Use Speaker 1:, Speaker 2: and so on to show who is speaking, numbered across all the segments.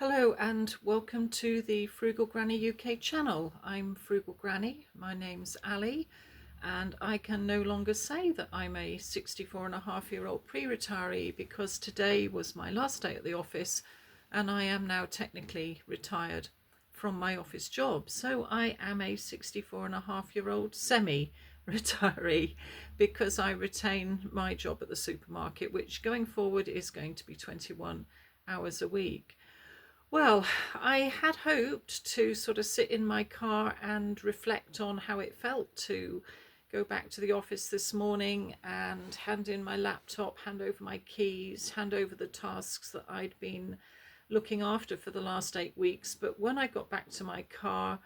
Speaker 1: Hello and welcome to the Frugal Granny UK channel. I'm Frugal Granny, my name's Ali, and I can no longer say that I'm a 64-and-a-half-year-old pre-retiree because today was my last day at the office and I am now technically retired from my office job. So I am a 64-and-a-half-year-old semi-retiree because I retain my job at the supermarket, which going forward is going to be 21 hours a week. Well, I had hoped to sort of sit in my car and reflect on how it felt to go back to the office this morning and hand in my laptop, hand over my keys, hand over the tasks that I'd been looking after for the last 8 weeks. But when I got back to my car,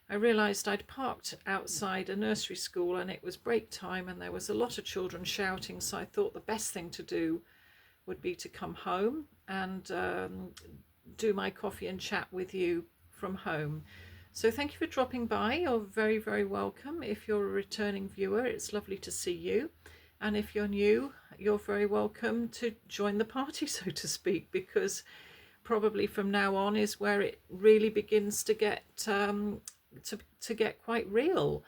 Speaker 1: I realised I'd parked outside a nursery school and it was break time and there was a lot of children shouting. So I thought the best thing to do would be to come home and do my coffee and chat with you from home. So thank you for dropping by. You're very, very welcome. If you're a returning viewer, it's lovely to see you. And if you're new, you're very welcome to join the party, so to speak, because probably from now on is where it really begins to get to get quite real.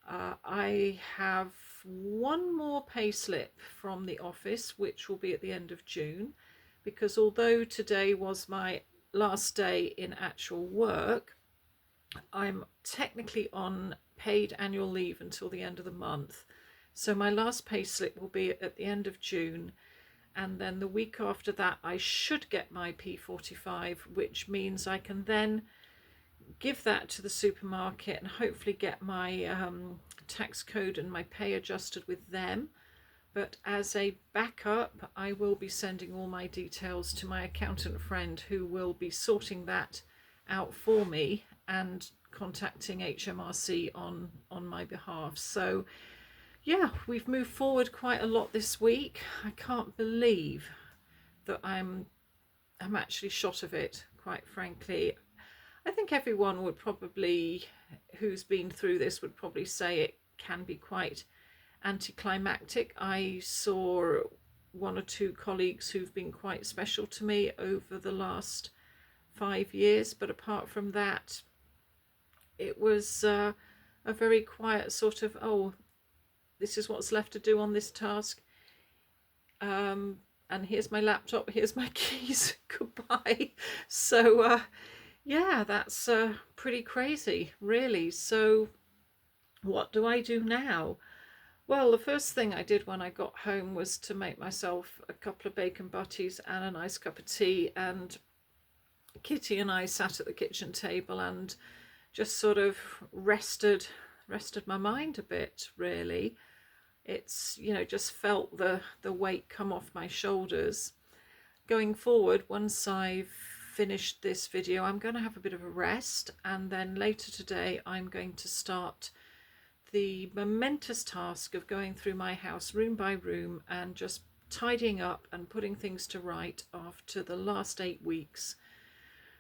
Speaker 1: I have one more pay slip from the office, which will be at the end of June, because although today was my last day in actual work, I'm technically on paid annual leave until the end of the month. So my last pay slip will be at the end of June, and then the week after that I should get my P45, which means I can then give that to the supermarket and hopefully get my tax code and my pay adjusted with them. But as a backup, I will be sending all my details to my accountant friend who will be sorting that out for me and contacting HMRC on my behalf. So yeah, we've moved forward quite a lot this week. I can't believe that I'm actually shot of it, quite frankly. I think everyone would probably, who's been through this, would probably say it can be quite anticlimactic. I saw one or two colleagues who've been quite special to me over the last 5 years, but apart from that, it was a very quiet sort of, oh, this is what's left to do on this task, and here's my laptop, here's my keys, goodbye. So yeah, that's pretty crazy, really. So what do I do now? Well, the first thing I did when I got home was to make myself a couple of bacon butties and a nice cup of tea, and Kitty and I sat at the kitchen table and just sort of rested my mind a bit, really. It's, you know, just felt the weight come off my shoulders. Going forward, once I've finished this video, I'm going to have a bit of a rest, and then later today I'm going to start the momentous task of going through my house room by room and just tidying up and putting things to right after the last 8 weeks.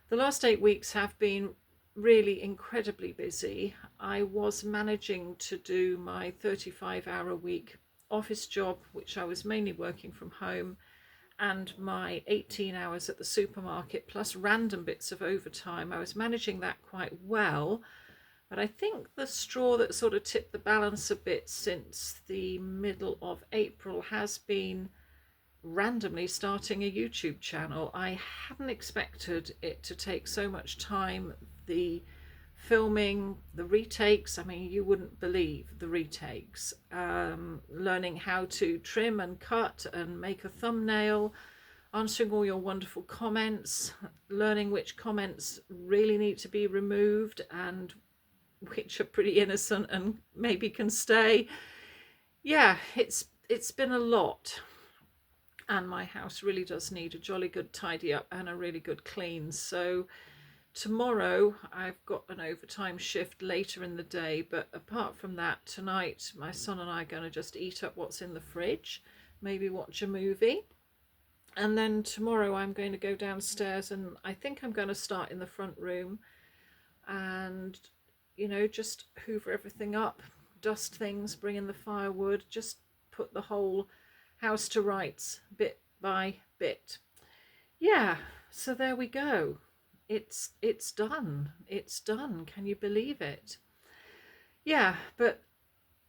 Speaker 1: The last 8 weeks have been really incredibly busy. I was managing to do my 35-hour-a-week office job, which I was mainly working from home, and my 18 hours at the supermarket plus random bits of overtime. I was managing that quite well. But I think the straw that sort of tipped the balance a bit since the middle of April has been randomly starting a YouTube channel. I hadn't expected it to take so much time. The filming, the retakes, I mean, you wouldn't believe the retakes. Learning how to trim and cut and make a thumbnail, answering all your wonderful comments, learning which comments really need to be removed and which are pretty innocent and maybe can stay. Yeah, it's been a lot, and my house really does need a jolly good tidy up and a really good clean. So tomorrow I've got an overtime shift later in the day, but apart from that, tonight my son and I are going to just eat up what's in the fridge, maybe watch a movie, and then tomorrow I'm going to go downstairs and I think I'm going to start in the front room and, you know, just hoover everything up, dust things, bring in the firewood, just put the whole house to rights bit by bit. Yeah, so there we go. it's done. It's done. Can you believe it? Yeah, but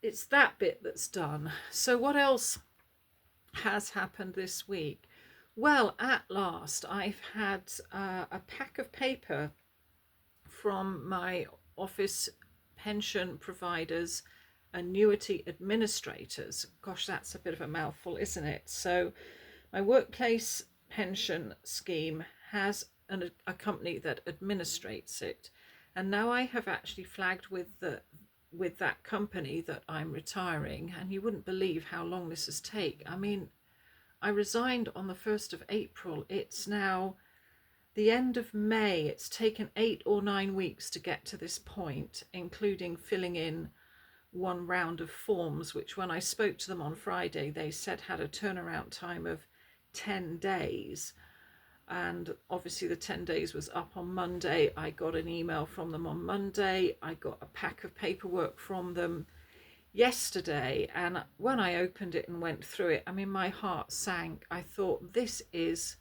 Speaker 1: it's that bit that's done. So what else has happened this week? Well, at last, I've had a pack of paper from my office pension providers, annuity administrators. Gosh, that's a bit of a mouthful, isn't it? So my workplace pension scheme has a company that administrates it. And now I have actually flagged with that company that I'm retiring, and you wouldn't believe how long this has taken. I mean, I resigned on the 1st of April. It's now the end of May. It's taken 8 or 9 weeks to get to this point, including filling in one round of forms, which when I spoke to them on Friday, they said had a turnaround time of 10 days. And obviously the 10 days was up on Monday. I got an email from them on Monday. I got a pack of paperwork from them yesterday. And when I opened it and went through it, I mean, my heart sank. I thought, this is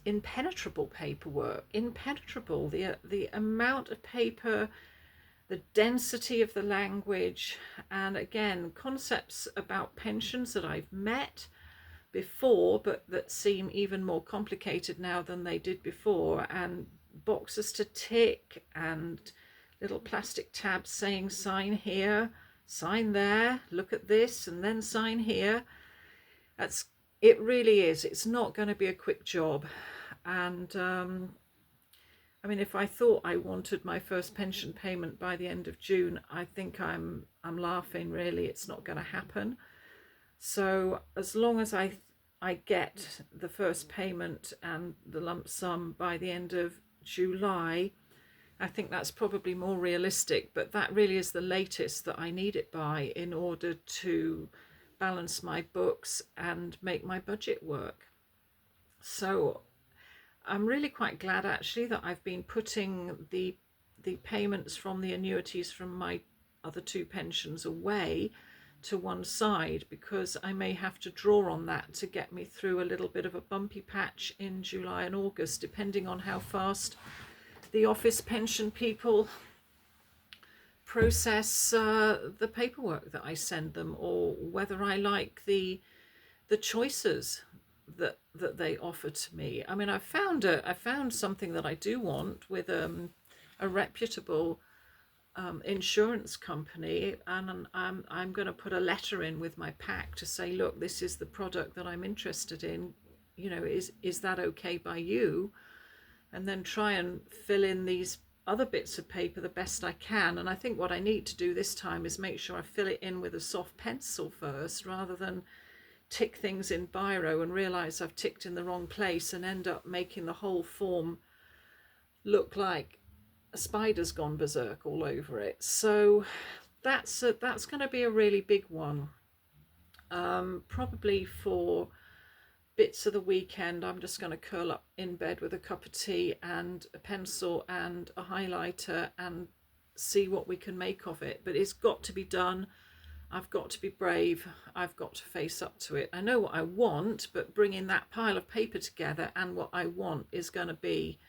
Speaker 1: impenetrable paperwork, impenetrable. The amount of paper, the density of the language, and again, concepts about pensions that I've met before, but that seem even more complicated now than they did before, and boxes to tick and little plastic tabs saying sign here, sign there, look at this, and then sign here. It really is. It's not going to be a quick job. And I mean, if I thought I wanted my first pension payment by the end of June, I think I'm laughing, really. It's not going to happen. So as long as I get the first payment and the lump sum by the end of July, I think that's probably more realistic, but that really is the latest that I need it by in order to balance my books and make my budget work. So I'm really quite glad actually that I've been putting the payments from the annuities from my other 2 pensions away to one side, because I may have to draw on that to get me through a little bit of a bumpy patch in July and August, depending on how fast the office pension people process the paperwork that I send them, or whether I like the choices that they offer to me. I mean, I found something that I do want with a reputable insurance company, and I'm going to put a letter in with my pack to say, look, this is the product that I'm interested in, you know, is that okay by you? And then try and fill in these other bits of paper the best I can. And I think what I need to do this time is make sure I fill it in with a soft pencil first, rather than tick things in biro and realize I've ticked in the wrong place and end up making the whole form look like a spider's gone berserk all over it. So that's going to be a really big one. Probably for bits of the weekend, I'm just going to curl up in bed with a cup of tea and a pencil and a highlighter and see what we can make of it. But it's got to be done. I've got to be brave. I've got to face up to it. I know what I want, but bringing that pile of paper together and what I want is going to be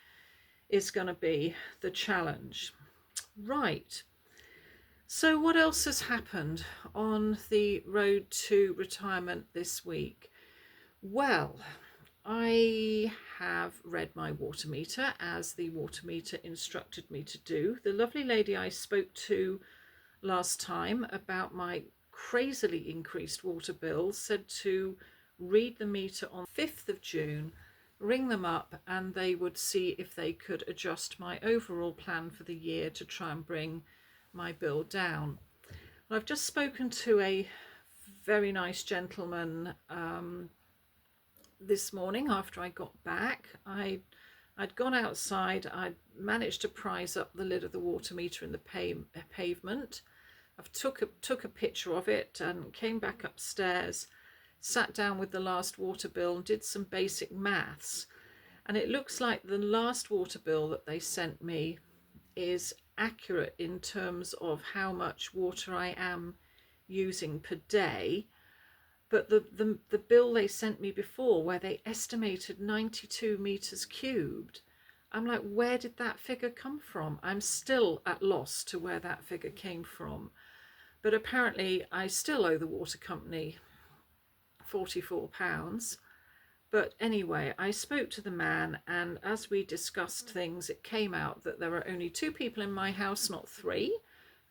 Speaker 1: the challenge. Right. So what else has happened on the road to retirement this week? Well, I have read my water meter as the water meter instructed me to do. The lovely lady I spoke to last time about my crazily increased water bill said to read the meter on 5th of June, ring them up, and they would see if they could adjust my overall plan for the year to try and bring my bill down. Well, I've just spoken to a very nice gentleman this morning after I got back. I'd gone outside. I'd managed to prise up the lid of the water meter in the pavement. I've took a picture of it and came back upstairs, sat down with the last water bill and did some basic maths. And it looks like the last water bill that they sent me is accurate in terms of how much water I am using per day. But the bill they sent me before, where they estimated 92 meters cubed, I'm like, where did that figure come from? I'm still at loss to where that figure came from. But apparently I still owe the water company £44. But anyway, I spoke to the man, and as we discussed things, it came out that there are only 2 people in my house, not 3,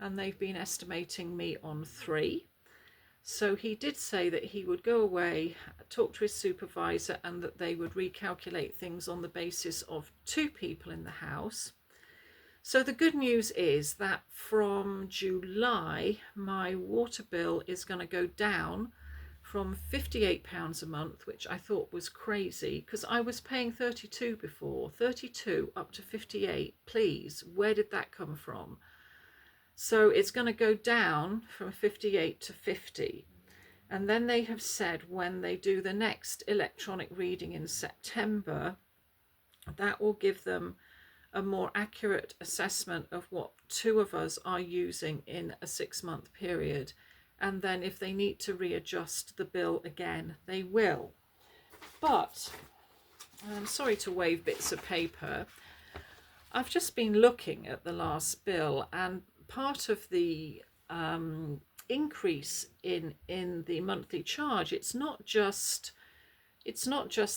Speaker 1: and they've been estimating me on 3. So he did say that he would go away, talk to his supervisor, and that they would recalculate things on the basis of 2 people in the house. So the good news is that from July, my water bill is going to go down from £58 a month, which I thought was crazy because I was paying 32 before, 32 up to 58. Please, where did that come from? So it's going to go down from 58 to 50. And then they have said when they do the next electronic reading in September, that will give them a more accurate assessment of what 2 of us are using in a 6-month period. And then if they need to readjust the bill again, they will. But I'm sorry to wave bits of paper. I've just been looking at the last bill, and part of the increase in the monthly charge, it's not just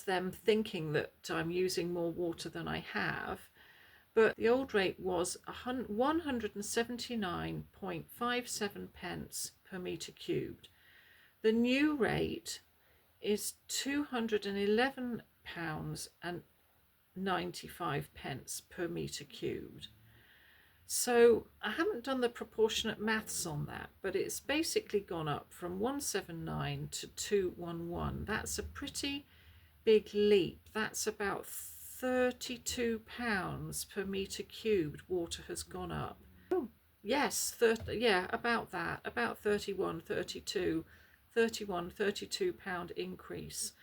Speaker 1: them thinking that I'm using more water than I have, but the old rate was 179.57 pence per metre cubed. The new rate is £211.95 per metre cubed. So I haven't done the proportionate maths on that, but it's basically gone up from 179 to 211. That's a pretty big leap. That's about £32 per metre cubed water has gone up. Oh, yes, about that, about 32 pound increase.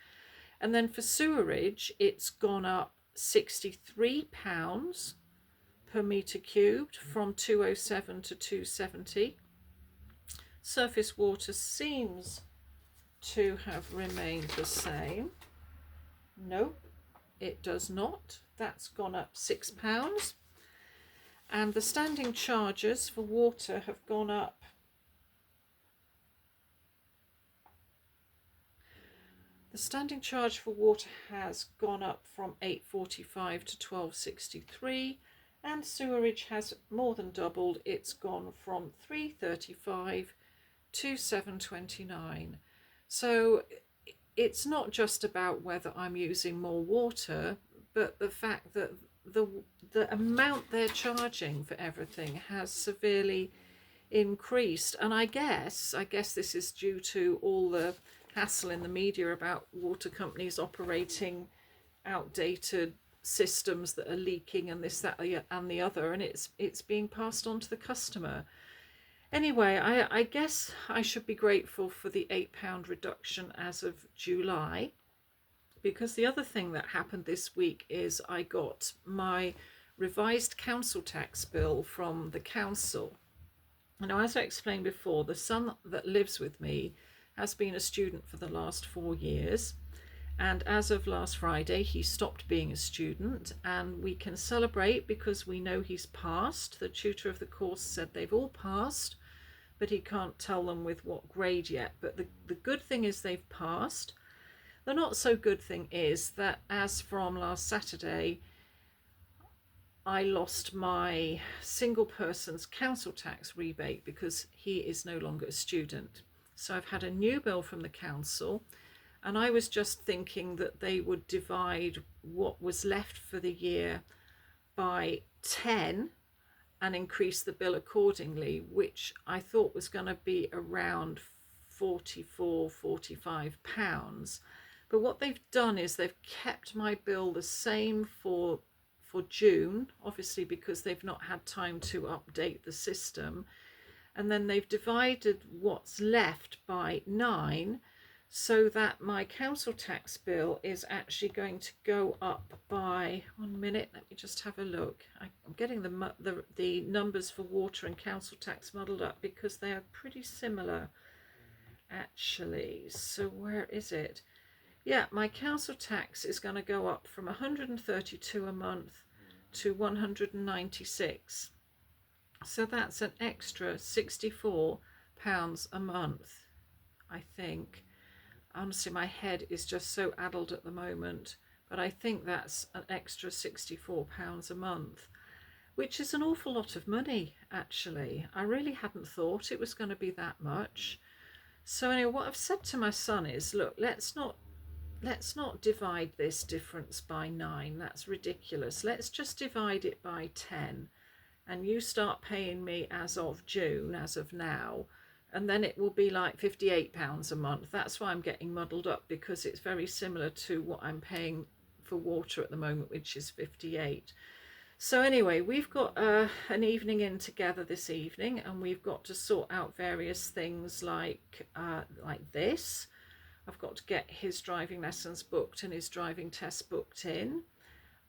Speaker 1: And then for sewerage, it's gone up £63 per metre cubed from 207 to 270. Surface water seems to have remained the same. Nope, it does not. That's gone up £6. And the standing charges for water have gone up . The standing charge for water has gone up from £8.45 to £12.63, and sewerage has more than doubled. It's gone from £3.35 to £7.29. So it's not just about whether I'm using more water, but the fact that the amount they're charging for everything has severely increased. And I guess this is due to all the hassle in the media about water companies operating outdated systems that are leaking and this, that and the other, and it's being passed on to the customer. Anyway, I guess I should be grateful for the £8 reduction as of July, because the other thing that happened this week is I got my revised council tax bill from the council. Now, as I explained before, the son that lives with me has been a student for the last 4 years, and as of last Friday he stopped being a student, and we can celebrate because we know he's passed. The tutor of the course said they've all passed, but he can't tell them with what grade yet. But the good thing is they've passed. The not so good thing is that as from last Saturday, I lost my single person's council tax rebate because he is no longer a student. So I've had a new bill from the council, and I was just thinking that they would divide what was left for the year by 10 and increase the bill accordingly, which I thought was going to be around £45. But what they've done is they've kept my bill the same for June, obviously because they've not had time to update the system, and then they've divided what's left by 9, so that my council tax bill is actually going to go up by, 1 minute, let me just have a look. I'm getting the numbers for water and council tax muddled up because they are pretty similar actually. So where is it? Yeah, my council tax is going to go up from 132 a month to 196. So that's an extra £64 a month, I think. Honestly, my head is just so addled at the moment, but I think that's an extra £64 a month, which is an awful lot of money, actually. I really hadn't thought it was going to be that much. So anyway, what I've said to my son is, look, let's not divide this difference by 9. That's ridiculous. Let's just divide it by 10, and you start paying me as of June, as of now, and then it will be like £58 a month. That's why I'm getting muddled up, because it's very similar to what I'm paying for water at the moment, which is 58. So anyway, we've got an evening in together this evening, and we've got to sort out various things like this. I've got to get his driving lessons booked and his driving test booked in.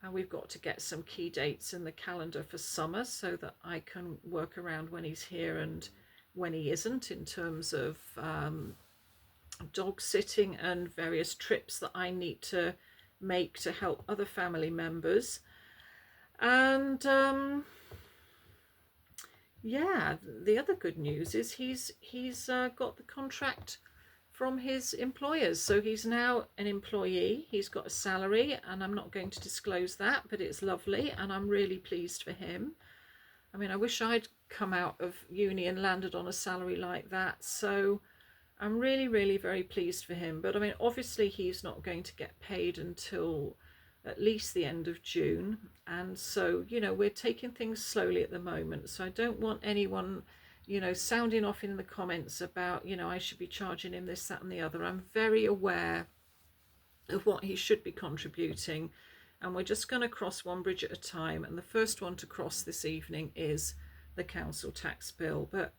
Speaker 1: And we've got to get some key dates in the calendar for summer so that I can work around when he's here and when he isn't, in terms of dog sitting and various trips that I need to make to help other family members. And yeah, the other good news is he's got the contract from his employers, so he's now an employee. He's got a salary, and I'm not going to disclose that, but it's lovely, and I'm really pleased for him. I mean, I wish I'd come out of uni and landed on a salary like that, so I'm really, really very pleased for him. But I mean, obviously he's not going to get paid until at least the end of June, and so, you know, we're taking things slowly at the moment. So I don't want anyone, you know, sounding off in the comments about, you know, I should be charging him this, that and the other. I'm very aware of what he should be contributing, and we're just going to cross one bridge at a time. And the first one to cross this evening is the council tax bill. But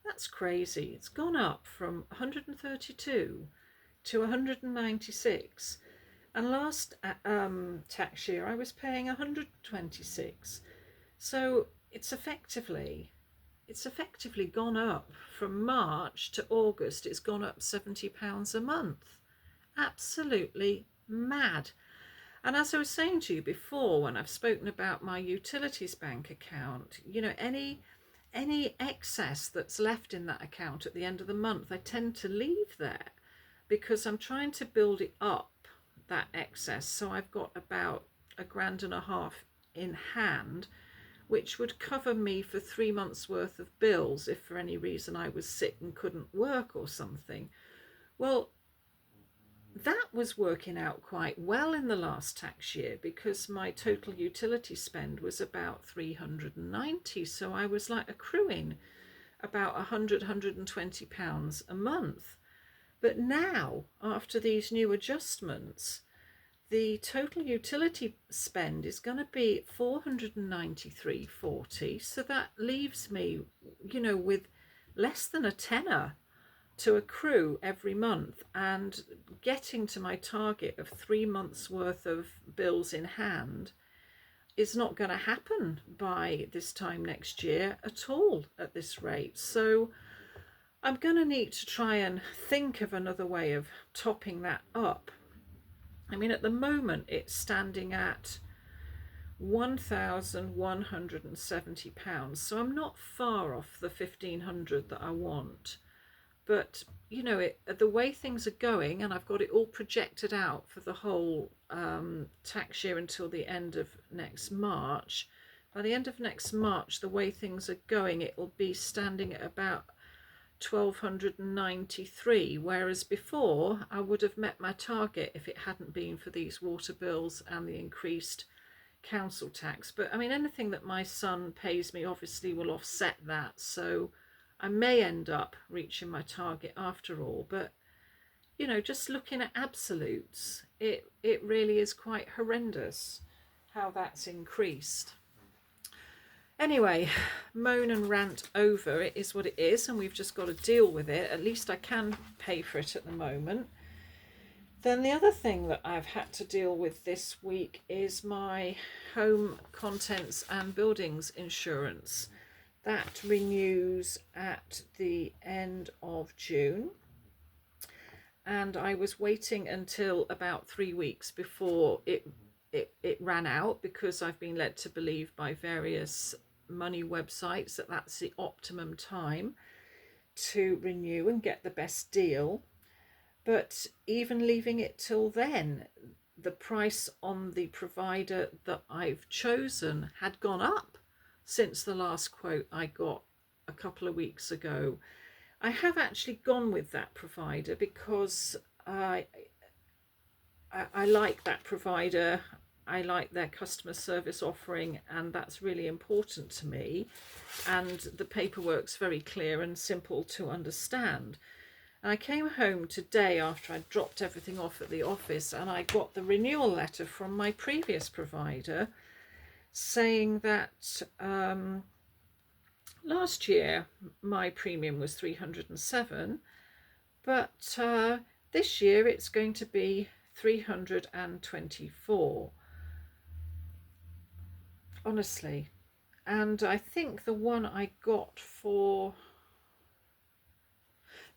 Speaker 1: that's crazy. It's gone up from 132 to 196. And last tax year I was paying 126. So it's effectively gone up from March to August. It's gone up £70 a month. Absolutely mad. And as I was saying to you before, when I've spoken about my utilities bank account, you know, any excess that's left in that account at the end of the month, I tend to leave there, because I'm trying to build it up, that excess. So I've got about £1,500 in hand, which would cover me for 3 months worth of bills if for any reason I was sick and couldn't work or something. Well, that was working out quite well in the last tax year, because my total utility spend was about 390. So I was like accruing about £120 a month. But now, after these new adjustments, the total utility spend is going to be £493.40. So that leaves me, you know, with less than a tenner to accrue every month, and getting to my target of 3 months worth of bills in hand is not going to happen by this time next year at all at this rate. So I'm going to need to try and think of another way of topping that up. I mean, at the moment it's standing at £1,170, so I'm not far off the 1,500 that I want. But, you know, the way things are going, and I've got it all projected out for the whole tax year until the end of next March. By the end of next March, the way things are going, it will be standing at about 1,293, whereas before I would have met my target if it hadn't been for these water bills and the increased council tax. But I mean, anything that my son pays me obviously will offset that, so I may end up reaching my target after all. But, you know, just looking at absolutes, it really is quite horrendous how that's increased. Anyway, moan and rant over. It is what it is, and we've just got to deal with it. At least I can pay for it at the moment. Then the other thing that I've had to deal with this week is my home contents and buildings insurance. That renews at the end of June, and I was waiting until about 3 weeks before it it ran out, because I've been led to believe by various money websites that that's the optimum time to renew and get the best deal. But even leaving it till then, the price on the provider that I've chosen had gone up since the last quote I got a couple of weeks ago. I have actually gone with that provider because I like that provider. I like their customer service offering, and that's really important to me. And the paperwork's very clear and simple to understand. And I came home today after I dropped everything off at the office, and I got the renewal letter from my previous provider saying that last year my premium was 307, but this year it's going to be 324. Honestly. And I think the one I got for...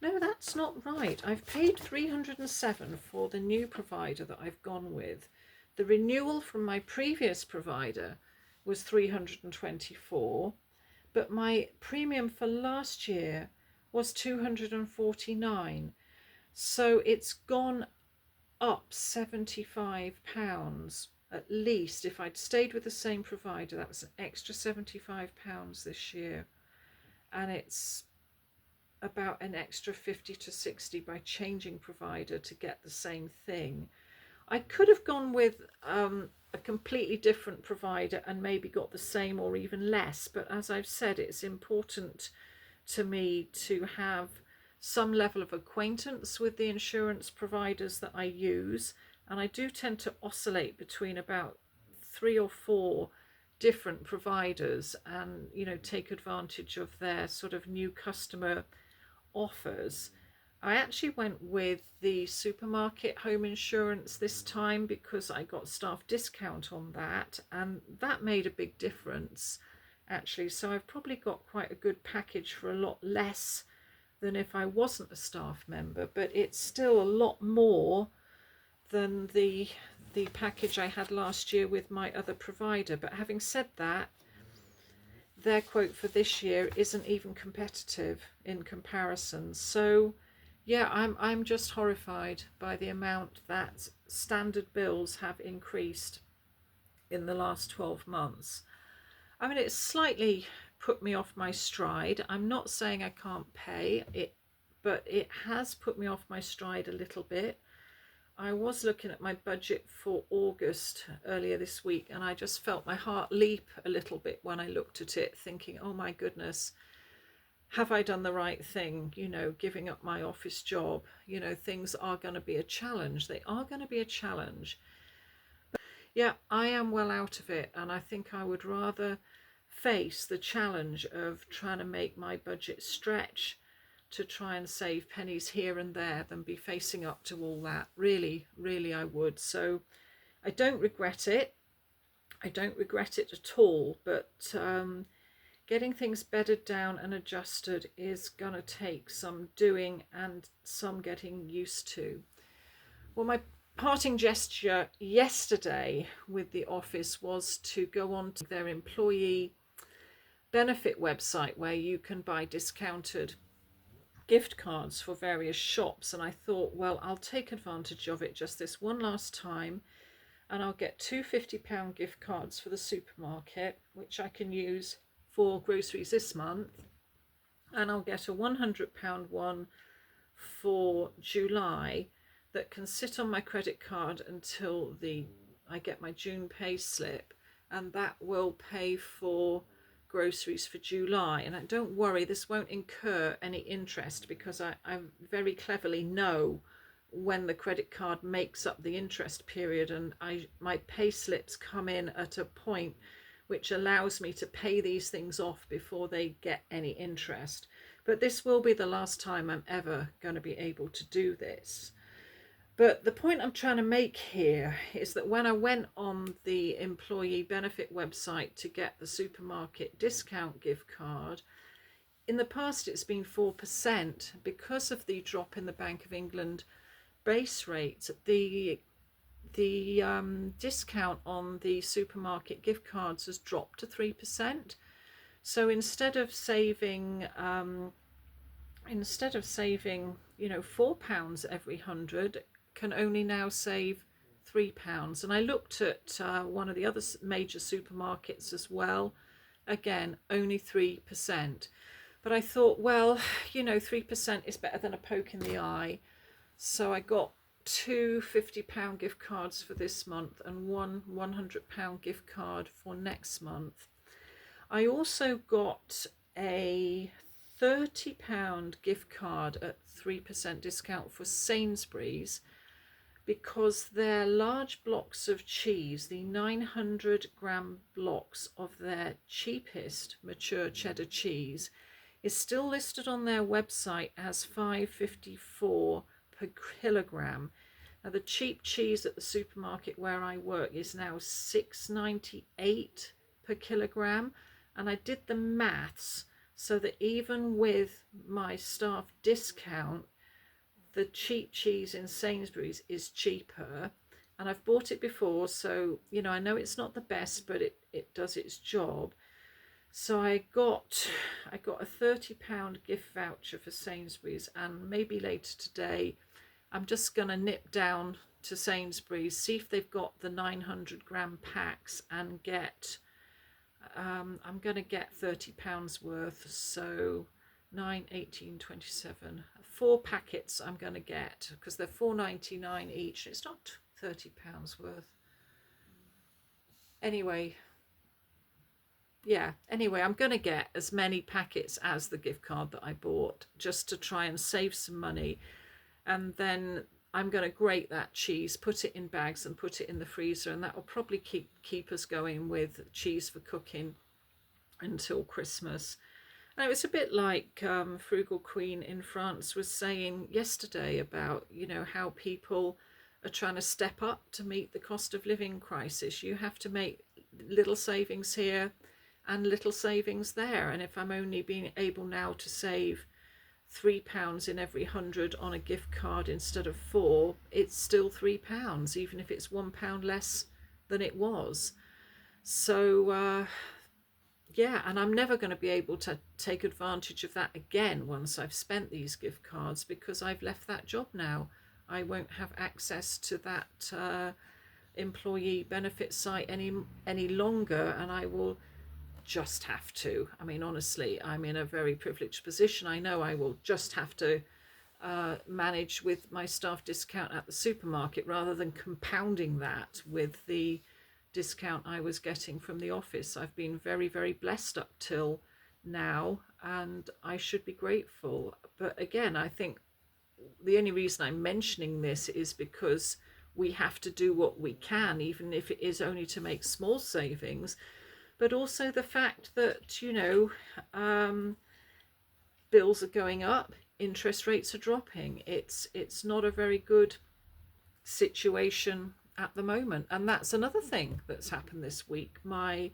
Speaker 1: No, that's not right. I've paid 307 for the new provider that I've gone with. The renewal from my previous provider was 324, but my premium for last year was 249. So it's gone up £75 at least. If I'd stayed with the same provider, that was an extra £75 this year, and it's about an extra 50 to 60 by changing provider to get the same thing. I could have gone with a completely different provider and maybe got the same or even less, but as I've said, it's important to me to have some level of acquaintance with the insurance providers that I use, and I do tend to oscillate between about 3 or 4 different providers, and take advantage of their sort of new customer offers. I actually went with the supermarket home insurance this time because I got staff discount on that, and that made a big difference actually. So I've probably got quite a good package for a lot less than if I wasn't a staff member, but it's still a lot more than the package I had last year with my other provider. But having said that, their quote for this year isn't even competitive in comparison. So yeah, I'm just horrified by the amount that standard bills have increased in the last 12 months. I mean, it's slightly put me off my stride. I'm not saying I can't pay it, but it has put me off my stride a little bit. I was looking at my budget for August earlier this week, and I just felt my heart leap a little bit when I looked at it, thinking, oh my goodness, have I done the right thing? Giving up my office job, things are going to be a challenge. They are going to be a challenge. But yeah, I am well out of it, and I think I would rather face the challenge of trying to make my budget stretch to try and save pennies here and there than be facing up to all that. Really, really I would. So I don't regret it. I don't regret it at all, but getting things bedded down and adjusted is going to take some doing and some getting used to. Well, my parting gesture yesterday with the office was to go on to their employee benefit website where you can buy discounted gift cards for various shops, and I thought, well, I'll take advantage of it just this one last time, and I'll get two £50 gift cards for the supermarket, which I can use for groceries this month, and I'll get a £100 one for July that can sit on my credit card until I get my June pay slip, and that will pay for groceries for July. And don't worry, this won't incur any interest because I very cleverly know when the credit card makes up the interest period, and my pay slips come in at a point which allows me to pay these things off before they get any interest. But this will be the last time I'm ever going to be able to do this. But the point I'm trying to make here is that when I went on the employee benefit website to get the supermarket discount gift card, in the past it's been 4%. Because of the drop in the Bank of England base rate, the the discount on the supermarket gift cards has dropped to 3%. So instead of saving you know, £4 every 100, can only now save £3. And I looked at one of the other major supermarkets as well. Again, only 3%. But I thought, well, you know, 3% is better than a poke in the eye. So I got two £50 gift cards for this month and one £100 gift card for next month. I also got a £30 gift card at 3% discount for Sainsbury's, because their large blocks of cheese, the 900-gram blocks of their cheapest mature cheddar cheese, is still listed on their website as $5.54 per kilogram. Now, the cheap cheese at the supermarket where I work is now $6.98 per kilogram, and I did the maths so that even with my staff discount, the cheap cheese in Sainsbury's is cheaper. And I've bought it before, so you know, I know it's not the best, but it does its job. So I got a £30 gift voucher for Sainsbury's, and maybe later today I'm just going to nip down to Sainsbury's, see if they've got the 900-gram packs, and get I'm going to get £30 worth, so 9, 18, 27, 4 packets I'm going to get, because they're £4.99 each. It's not £30 worth. Anyway, I'm going to get as many packets as the gift card that I bought, just to try and save some money. And then I'm going to grate that cheese, put it in bags and put it in the freezer, and that will probably keep us going with cheese for cooking until Christmas. And it was a bit like Frugal Queen in France was saying yesterday about, you know, how people are trying to step up to meet the cost of living crisis. You have to make little savings here and little savings there. And if I'm only being able now to save £3 in every 100 on a gift card instead of 4, it's still £3, even if it's £1 less than it was. So yeah, and I'm never going to be able to take advantage of that again once I've spent these gift cards, because I've left that job now. I won't have access to that employee benefit site any longer, and I will just have to. I mean, honestly, I'm in a very privileged position. I know I will just have to manage with my staff discount at the supermarket, rather than compounding that with the discount I was getting from the office. I've been very, very blessed up till now, and I should be grateful. But again, I think the only reason I'm mentioning this is because we have to do what we can, even if it is only to make small savings. But also the fact that, you know, bills are going up, interest rates are dropping. It's not a very good situation at the moment. And that's another thing that's happened this week. My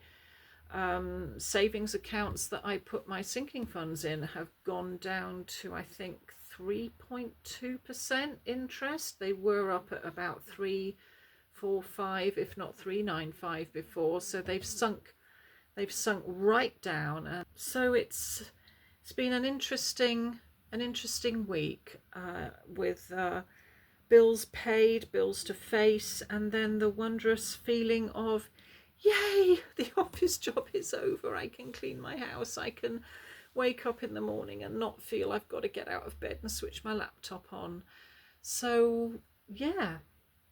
Speaker 1: savings accounts that I put my sinking funds in have gone down to, I think, 3.2% interest. They were up at about 3.45, if not 3.95 before. So they've sunk right down. And so it's been an interesting week with bills paid, bills to face, and then the wondrous feeling of, yay, the office job is over. I can clean my house. I can wake up in the morning and not feel I've got to get out of bed and switch my laptop on. So yeah,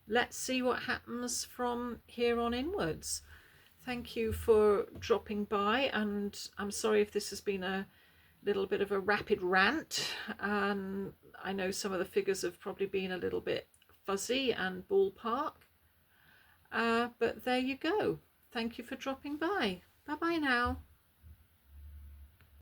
Speaker 1: let's see what happens from here on inwards. Thank you for dropping by, and I'm sorry if this has been a little bit of a rapid rant, and I know some of the figures have probably been a little bit fuzzy and ballpark, but there you go. Thank you for dropping by. Bye bye now.